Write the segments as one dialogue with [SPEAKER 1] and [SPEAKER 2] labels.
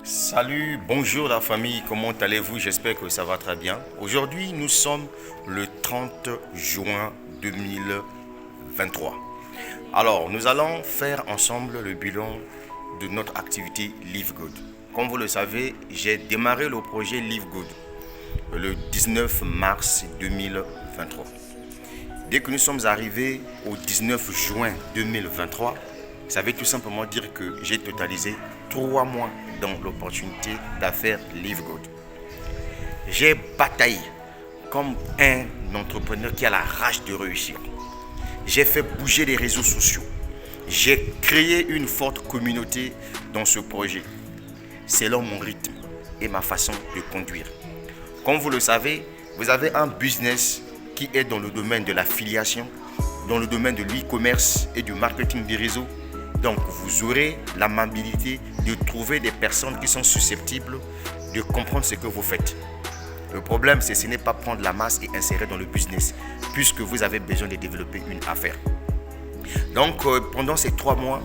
[SPEAKER 1] Salut, bonjour la famille, comment allez-vous? J'espère que ça va très bien. Aujourd'hui, nous sommes le 30 juin 2023. Alors, nous allons faire ensemble le bilan de notre activité Live Good. Comme vous le savez, j'ai démarré le projet Live Good le 19 mars 2023. Dès que nous sommes arrivés au 19 juin 2023, ça veut tout simplement dire que j'ai totalisé 3 mois dans l'opportunité d'affaires Live Good. J'ai bataillé comme un entrepreneur qui a la rage de réussir. J'ai fait bouger les réseaux sociaux. J'ai créé une forte communauté dans ce projet, selon mon rythme et ma façon de conduire. Comme vous le savez, vous avez un business qui est dans le domaine de l'affiliation, dans le domaine de l'e-commerce et du marketing des réseaux. Donc, vous aurez l'amabilité de trouver des personnes qui sont susceptibles de comprendre ce que vous faites. Le problème, c'est ce n'est pas prendre la masse et insérer dans le business, puisque vous avez besoin de développer une affaire. Donc, pendant ces 3 mois,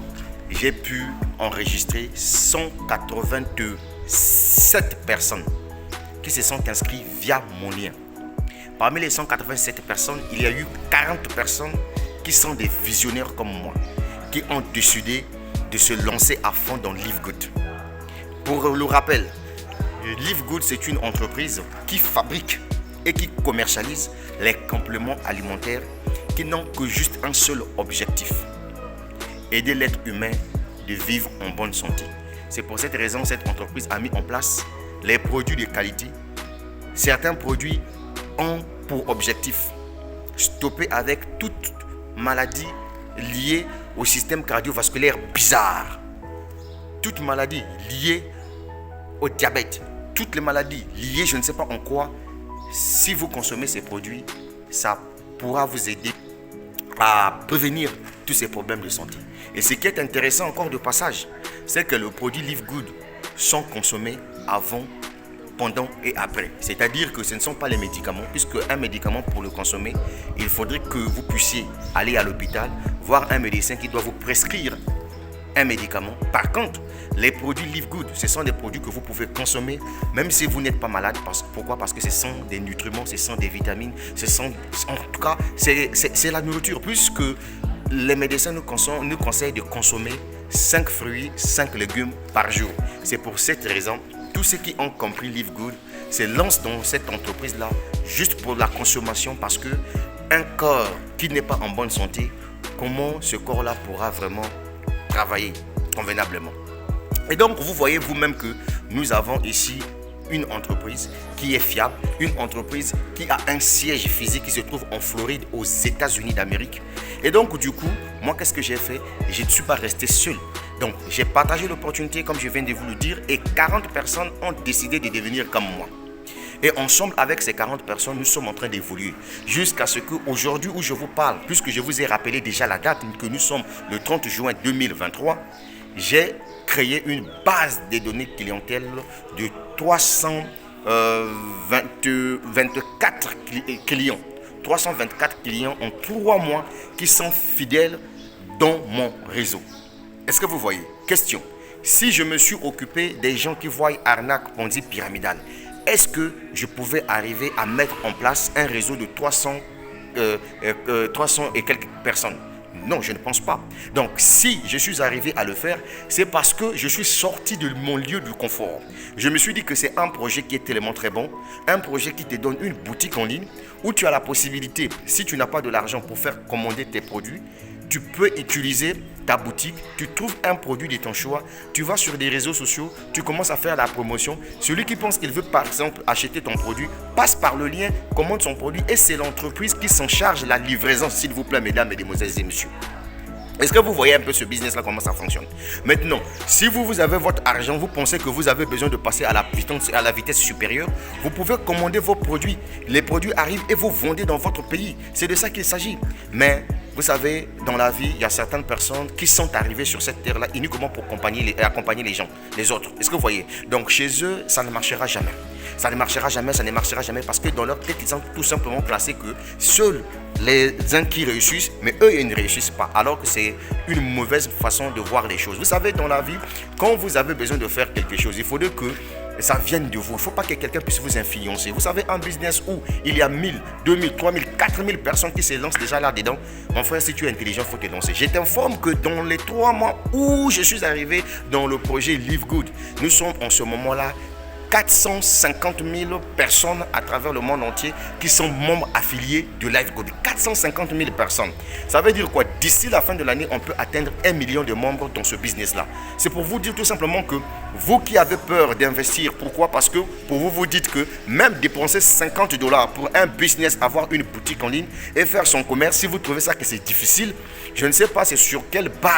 [SPEAKER 1] j'ai pu enregistrer 187 personnes qui se sont inscrites via mon lien. Parmi les 187 personnes, il y a eu 40 personnes qui sont des visionnaires comme moi, qui ont décidé de se lancer à fond dans Live Good. Pour le rappel, Live Good, c'est une entreprise qui fabrique et qui commercialise les compléments alimentaires qui n'ont que juste un seul objectif: aider l'être humain de vivre en bonne santé. C'est pour cette raison que cette entreprise a mis en place les produits de qualité. Certains produits ont pour objectif stopper avec toute maladie liée au système cardiovasculaire bizarre, toute maladie liée au diabète, toutes les maladies liées je ne sais pas en quoi. Si vous consommez ces produits, ça pourra vous aider à prévenir tous ces problèmes de santé. Et ce qui est intéressant encore de passage, c'est que le produit Live Good sont consommés avant, pendant et après. C'est-à-dire que ce ne sont pas les médicaments, puisque un médicament, pour le consommer, il faudrait que vous puissiez aller à l'hôpital, voir un médecin qui doit vous prescrire un médicament. Par contre, les produits Live Good, ce sont des produits que vous pouvez consommer même si vous n'êtes pas malade. Pourquoi? Parce que ce sont des nutriments, ce sont des vitamines, en tout cas, c'est la nourriture. Puisque les médecins nous conseillent de consommer 5 fruits, 5 légumes par jour. C'est pour cette raison, tous ceux qui ont compris Live Good se lancent dans cette entreprise-là juste pour la consommation, parce que un corps qui n'est pas en bonne santé, comment ce corps-là pourra vraiment travailler convenablement? Et donc, vous voyez vous-même que nous avons ici une entreprise qui est fiable, une entreprise qui a un siège physique qui se trouve en Floride, aux États-Unis d'Amérique. Et donc, du coup, moi, qu'est-ce que j'ai fait? Je ne suis pas resté seul. Donc, j'ai partagé l'opportunité, comme je viens de vous le dire, et 40 personnes ont décidé de devenir comme moi. Et ensemble, avec ces 40 personnes, nous sommes en train d'évoluer jusqu'à ce qu'aujourd'hui où je vous parle, puisque je vous ai rappelé déjà la date que nous sommes le 30 juin 2023, j'ai créé une base de données clientèle de 324 clients. 324 clients en 3 mois qui sont fidèles dans mon réseau. Est-ce que vous voyez? Question. Si je me suis occupé des gens qui voient arnaque, Ponzi, pyramidale, est-ce que je pouvais arriver à mettre en place un réseau de 300 et quelques personnes? Non, je ne pense pas. Donc, si je suis arrivé à le faire, c'est parce que je suis sorti de mon lieu de confort. Je me suis dit que c'est un projet qui est tellement très bon, un projet qui te donne une boutique en ligne où tu as la possibilité, si tu n'as pas de l'argent pour faire commander tes produits, tu peux utiliser ta boutique, tu trouves un produit de ton choix, tu vas sur des réseaux sociaux, tu commences à faire la promotion. Celui qui pense qu'il veut par exemple acheter ton produit, passe par le lien, commande son produit et c'est l'entreprise qui s'en charge de la livraison, s'il vous plaît, mesdames, mesdemoiselles et messieurs. Est-ce que vous voyez un peu ce business-là, comment ça fonctionne? Maintenant, si vous avez votre argent, vous pensez que vous avez besoin de passer à la vitesse supérieure, vous pouvez commander vos produits. Les produits arrivent et vous vendez dans votre pays. C'est de ça qu'il s'agit. Mais Vous savez, dans la vie, il y a certaines personnes qui sont arrivées sur cette terre-là uniquement pour accompagner les gens, les autres. Est-ce que vous voyez? Donc chez eux, ça ne marchera jamais. Ça ne marchera jamais, ça ne marchera jamais parce que dans leur tête, ils ont tout simplement placé que seuls les uns qui réussissent, mais eux, ils ne réussissent pas. Alors que c'est une mauvaise façon de voir les choses. Vous savez, dans la vie, quand vous avez besoin de faire quelque chose, il faudrait que ça vienne de vous. Il ne faut pas que quelqu'un puisse vous influencer. Vous savez, un business où il y a 1000, 2000, 3000, 4000 personnes qui se lancent déjà là-dedans, mon frère, si tu es intelligent, il faut te lancer. Je t'informe que dans les 3 mois où je suis arrivé dans le projet Live Good, nous sommes en ce moment-là 450 000 personnes à travers le monde entier qui sont membres affiliés de Live Good. 450 000 personnes. Ça veut dire quoi? D'ici la fin de l'année, on peut atteindre 1 million de membres dans ce business-là. C'est pour vous dire tout simplement que vous qui avez peur d'investir, pourquoi? Parce que pour vous, vous dites que même dépenser $50 pour un business, avoir une boutique en ligne et faire son commerce, si vous trouvez ça que c'est difficile, je ne sais pas c'est sur quelle base